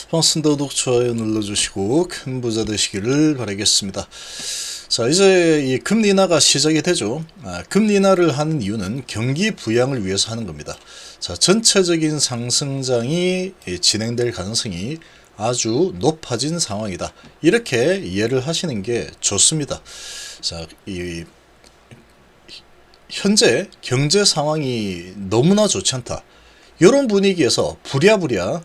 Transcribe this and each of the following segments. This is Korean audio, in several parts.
반갑습니다. 구독, 좋아요 눌러주시고 큰 부자 되시기를 바라겠습니다. 자, 이제 이 금리 인하가 시작이 되죠. 금리 인하를 하는 이유는 경기 부양을 위해서 하는 겁니다. 자, 전체적인 상승장이 진행될 가능성이 아주 높아진 상황이다. 이렇게 이해를 하시는 게 좋습니다. 자, 현재 경제 상황이 너무나 좋지 않다. 이런 분위기에서 부랴부랴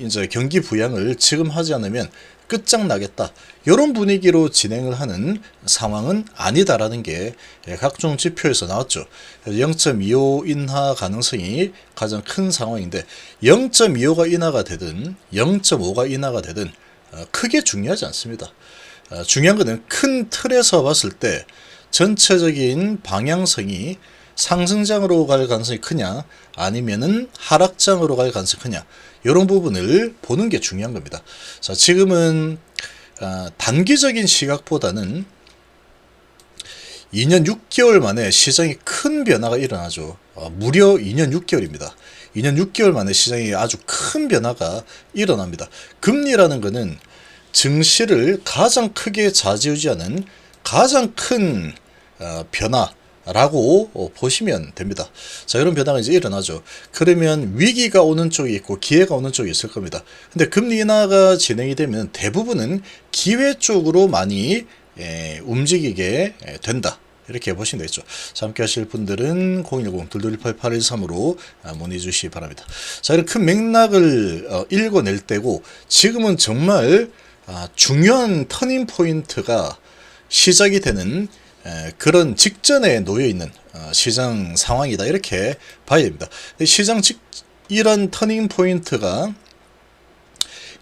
이제 경기 부양을 지금 하지 않으면 끝장나겠다. 이런 분위기로 진행을 하는 상황은 아니다라는 게 각종 지표에서 나왔죠. 0.25 인하 가능성이 가장 큰 상황인데 0.25가 인하가 되든 0.5가 인하가 되든 크게 중요하지 않습니다. 중요한 것은 큰 틀에서 봤을 때 전체적인 방향성이 상승장으로 갈 가능성이 크냐 아니면은 하락장으로 갈 가능성이 크냐 이런 부분을 보는 게 중요한 겁니다. 자, 지금은 단기적인 시각보다는 2년 6개월 만에 시장이 큰 변화가 일어나죠. 무려 2년 6개월입니다. 2년 6개월 만에 시장이 아주 큰 변화가 일어납니다. 금리라는 것은 증시를 가장 크게 좌지우지하는 가장 큰 변화라고 보시면 됩니다. 자, 이런 변화가 이제 일어나죠. 그러면 위기가 오는 쪽이 있고 기회가 오는 쪽이 있을 겁니다. 근데 금리 인하가 진행이 되면 대부분은 기회 쪽으로 많이 움직이게 된다. 이렇게 보시면 되겠죠. 자, 함께 하실 분들은 010-2218-8113으로 문의 주시기 바랍니다. 자, 이런 큰 맥락을 읽어낼 때고 지금은 정말 중요한 터닝 포인트가 시작이 되는 그런 직전에 놓여 있는 시장 상황이다 이렇게 봐야 됩니다. 이런 터닝 포인트가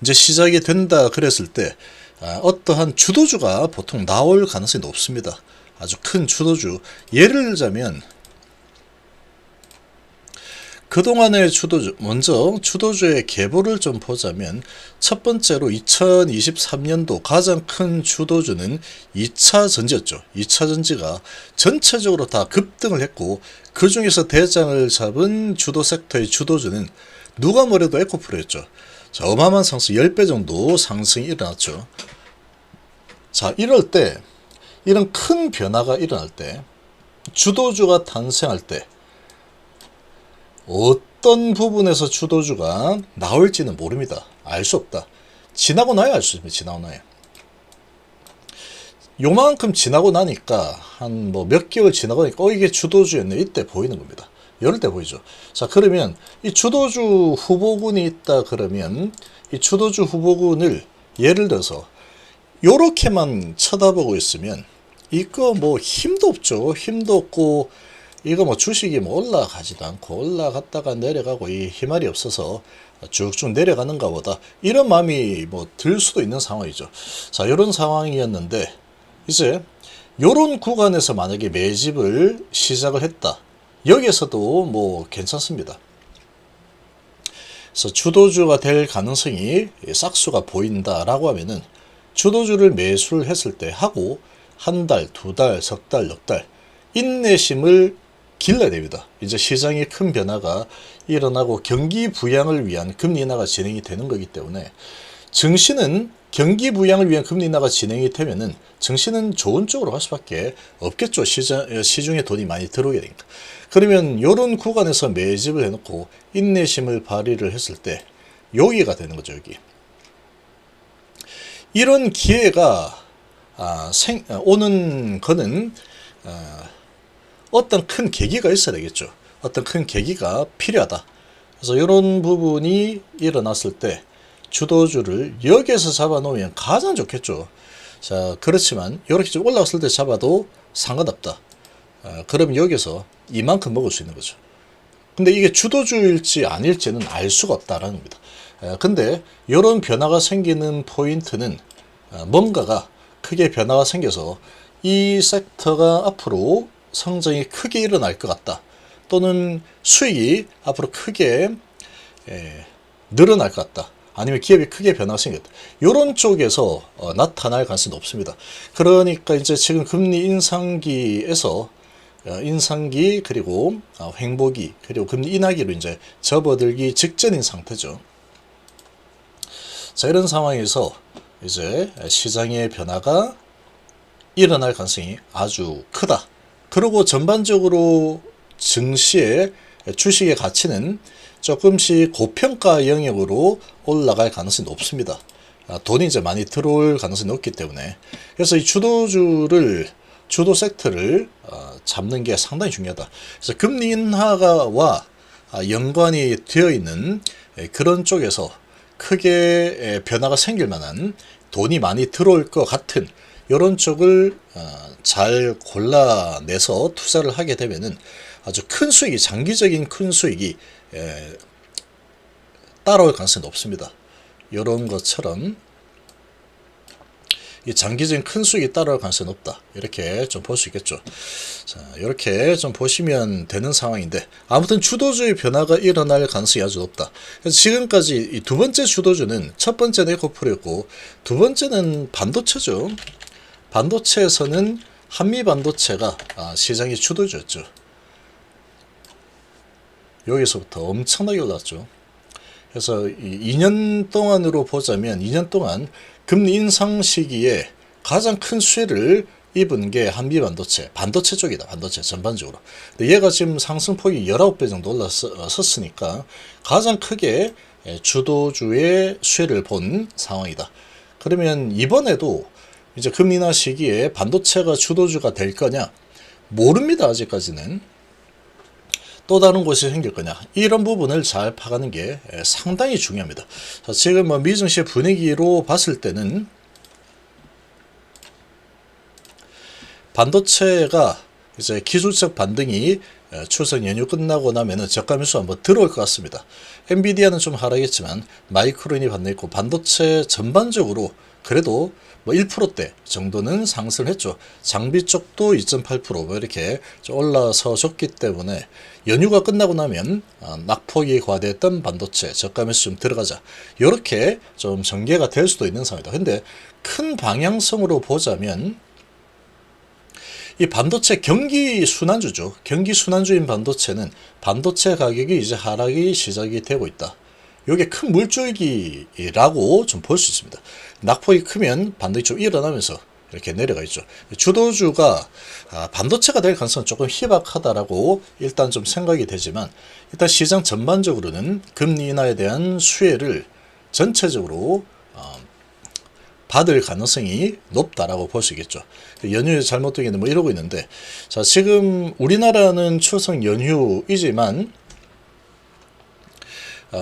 이제 시작이 된다 그랬을 때 어떠한 주도주가 보통 나올 가능성이 높습니다. 아주 큰 주도주. 예를 들자면 그동안의 주도주, 먼저 주도주의 계보를 좀 보자면 첫 번째로 2023년도 가장 큰 주도주는 2차 전지였죠. 2차 전지가 전체적으로 다 급등을 했고 그 중에서 대장을 잡은 주도 섹터의 주도주는 누가 뭐래도 에코프로였죠. 자, 어마어마한 상승 10배 정도 상승이 일어났죠. 자, 이럴 때 이런 큰 변화가 일어날 때 주도주가 탄생할 때 어떤 부분에서 주도주가 나올지는 모릅니다. 알 수 없다. 지나고 나야 알 수 있습니다. 지나고 나야. 요만큼 지나고 나니까 한 뭐 몇 개월 지나고 나니까 이게 주도주였네. 이때 보이는 겁니다. 이럴 때 보이죠. 자, 그러면 이 주도주 후보군이 있다 그러면 이 주도주 후보군을 예를 들어서 요렇게만 쳐다보고 있으면 이거 뭐 힘도 없죠. 힘도 없고 이거 뭐 주식이 뭐 올라가지도 않고 올라갔다가 내려가고 이 힘알이 없어서 쭉쭉 내려가는가 보다 이런 마음이 뭐 들 수도 있는 상황이죠. 자, 이런 상황이었는데 이제 요런 구간에서 만약에 매집을 시작을 했다. 여기에서도 뭐 괜찮습니다. 그래서 주도주가 될 가능성이 싹수가 보인다라고 하면은 주도주를 매수를 했을 때 하고 한 달, 두 달, 석 달, 넉 달 인내심을 길러야 됩니다. 이제 시장에 큰 변화가 일어나고 경기 부양을 위한 금리 인하가 진행이 되는 거기 때문에 증시는 경기 부양을 위한 금리 인하가 진행이 되면은 증시는 좋은 쪽으로 갈 수밖에 없겠죠. 시중에 돈이 많이 들어오게 되니까. 그러면 이런 구간에서 매집을 해놓고 인내심을 발휘를 했을 때 여기가 되는 거죠. 여기. 이런 기회가 오는 거는 어떤 큰 계기가 있어야 되겠죠. 어떤 큰 계기가 필요하다. 그래서 이런 부분이 일어났을 때 주도주를 여기에서 잡아놓으면 가장 좋겠죠. 자, 그렇지만 이렇게 좀 올라왔을 때 잡아도 상관없다. 그럼 여기서 이만큼 먹을 수 있는 거죠. 근데 이게 주도주일지 아닐지는 알 수가 없다라는 겁니다. 근데 이런 변화가 생기는 포인트는 뭔가가 크게 변화가 생겨서 이 섹터가 앞으로 성장이 크게 일어날 것 같다. 또는 수익이 앞으로 크게 늘어날 것 같다. 아니면 기업이 크게 변화가 생겼다. 이런 쪽에서 나타날 가능성이 높습니다. 그러니까 이제 지금 금리 인상기에서 인상기 그리고 횡보기 그리고 금리 인하기로 이제 접어들기 직전인 상태죠. 자, 이런 상황에서 이제 시장의 변화가 일어날 가능성이 아주 크다. 그리고 전반적으로 증시의 주식의 가치는 조금씩 고평가 영역으로 올라갈 가능성이 높습니다. 돈이 이제 많이 들어올 가능성이 높기 때문에. 그래서 이 주도 섹터를 잡는 게 상당히 중요하다. 그래서 금리 인하와 연관이 되어 있는 그런 쪽에서 크게 변화가 생길 만한 돈이 많이 들어올 것 같은 이런 쪽을 잘 골라내서 투자를 하게 되면은 아주 큰 수익이, 장기적인 큰 수익이 따라올 가능성이 높습니다. 이런 것처럼 이 장기적인 큰 수익이 따라올 가능성이 높다. 이렇게 좀 볼 수 있겠죠. 자, 이렇게 좀 보시면 되는 상황인데, 아무튼 주도주의 변화가 일어날 가능성이 아주 높다. 그래서 지금까지 이 두 번째 주도주는, 첫 번째는 에코프로였고 두 번째는 반도체죠. 반도체에서는 한미 반도체가 시장의 주도주였죠. 여기서부터 엄청나게 올랐죠. 그래서 2년 동안으로 보자면 2년 동안 금리 인상 시기에 가장 큰 수혜를 입은 게 한미 반도체 쪽이다. 반도체 전반적으로. 근데 얘가 지금 상승폭이 19배 정도 올랐었으니까 가장 크게 주도주의 수혜를 본 상황이다. 그러면 이번에도 이제 금리 인하 시기에 반도체가 주도주가 될 거냐? 모릅니다. 아직까지는. 또 다른 곳이 생길 거냐, 이런 부분을 잘 파가는 게 상당히 중요합니다. 자, 지금 미증시 분위기로 봤을 때는 반도체가 이제 기술적 반등이 추석 연휴 끝나고 나면은 저가 매수 한번 들어올 것 같습니다. 엔비디아는 좀 하락했지만 마이크론이 반등했고 반도체 전반적으로 그래도 1%대 정도는 상승했죠. 장비 쪽도 2.8% 이렇게 올라서 줬기 때문에 연휴가 끝나고 나면 낙폭이 과대했던 반도체 저가 매수 좀 들어가자, 이렇게 좀 전개가 될 수도 있는 상황이다. 근데 큰 방향성으로 보자면 이 반도체 경기 순환주죠. 경기 순환주인 반도체는 반도체 가격이 이제 하락이 시작이 되고 있다. 이게 큰 물줄기라고 좀 볼 수 있습니다. 낙폭이 크면 반등이 좀 일어나면서 이렇게 내려가 있죠. 주도주가 반도체가 될 가능성은 조금 희박하다라고 일단 좀 생각이 되지만, 일단 시장 전반적으로는 금리 인하에 대한 수혜를 전체적으로 받을 가능성이 높다라고 볼 수 있겠죠. 연휴에 잘못되기는 이러고 있는데, 자, 지금 우리나라는 추석 연휴이지만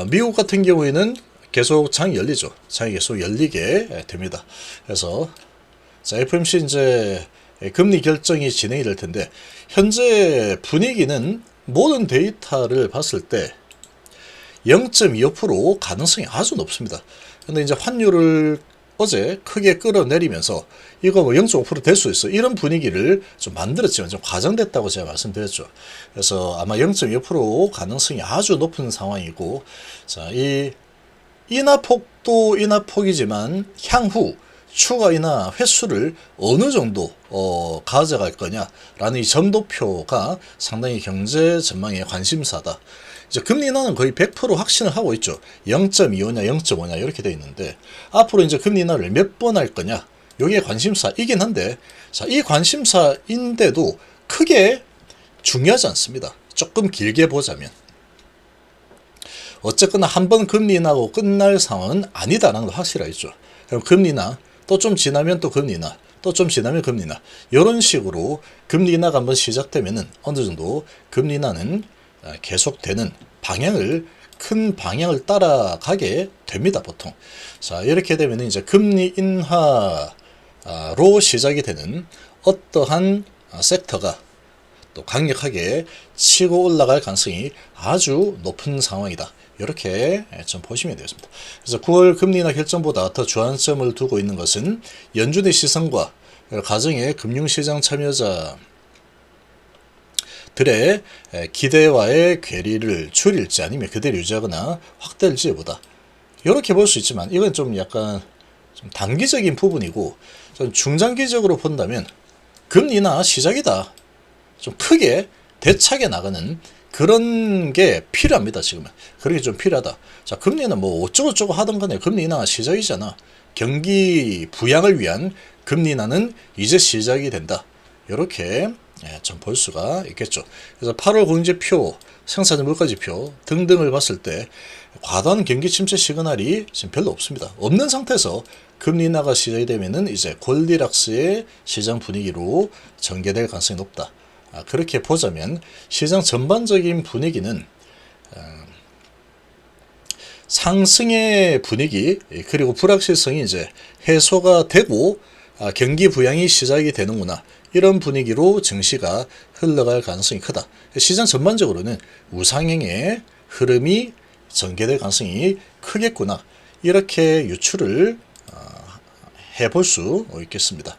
미국 같은 경우에는 계속 장이 열리죠. 장이 계속 열리게 됩니다. 그래서 자, FOMC 이제 금리 결정이 진행이 될 텐데, 현재 분위기는 모든 데이터를 봤을 때 0.25% 가능성이 아주 높습니다. 근데 이제 환율을 어제 크게 끌어내리면서 이거 0.5% 될 수 있어, 이런 분위기를 좀 만들었지만 좀 과장됐다고 제가 말씀드렸죠. 그래서 아마 0.25% 가능성이 아주 높은 상황이고, 자, 이 인하폭도 인하폭이지만 향후 추가 인하 횟수를 어느 정도 가져갈 거냐라는 이 점도표가 상당히 경제 전망의 관심사다. 이제 금리 인하는 거의 100% 확신을 하고 있죠. 0.25냐 0.5냐 이렇게 돼 있는데, 앞으로 이제 금리 인하를 몇 번 할 거냐, 이게 관심사이긴 한데, 자, 이 관심사인데도 크게 중요하지 않습니다. 조금 길게 보자면 어쨌거나 한 번 금리 인하고 끝날 상황은 아니다라는 거 확실하겠죠. 그럼 금리 인하, 또 좀 지나면 또 금리 인하, 또 좀 지나면 금리 인하, 이런 식으로 금리 인하가 한번 시작되면은 어느 정도 금리 인하는 계속되는 방향을, 큰 방향을 따라가게 됩니다, 보통. 자, 이렇게 되면 이제 금리 인하로 시작이 되는 어떠한 섹터가 또 강력하게 치고 올라갈 가능성이 아주 높은 상황이다. 이렇게 좀 보시면 되겠습니다. 그래서 9월 금리 인하 결정보다 더 주안점을 두고 있는 것은 연준의 시선과 가정의 금융시장 참여자 들의 기대와의 괴리를 줄일지 아니면 그대로 유지하거나 확대할지에 보다, 이렇게 볼 수 있지만 이건 좀 약간 좀 단기적인 부분이고, 좀 중장기적으로 본다면 금리 인하 시작이다, 좀 크게 대차게 나가는 그런 게 필요합니다. 지금은 그런 게 좀 필요하다. 자, 금리는 뭐 어쩌고저쩌고 하던 간에 금리 인하가 시작이잖아. 경기 부양을 위한 금리 인하는 이제 시작이 된다. 이렇게 좀 볼 수가 있겠죠. 그래서 8월 공제표, 생산자 물가지표 등등을 봤을 때 과도한 경기 침체 시그널이 지금 별로 없습니다. 없는 상태에서 금리 인하가 시작이 되면은 이제 골디락스의 시장 분위기로 전개될 가능성이 높다. 그렇게 보자면 시장 전반적인 분위기는 상승의 분위기 그리고 불확실성이 이제 해소가 되고 경기 부양이 시작이 되는구나, 이런 분위기로 증시가 흘러갈 가능성이 크다. 시장 전반적으로는 우상향의 흐름이 전개될 가능성이 크겠구나, 이렇게 유추를 해볼 수 있겠습니다.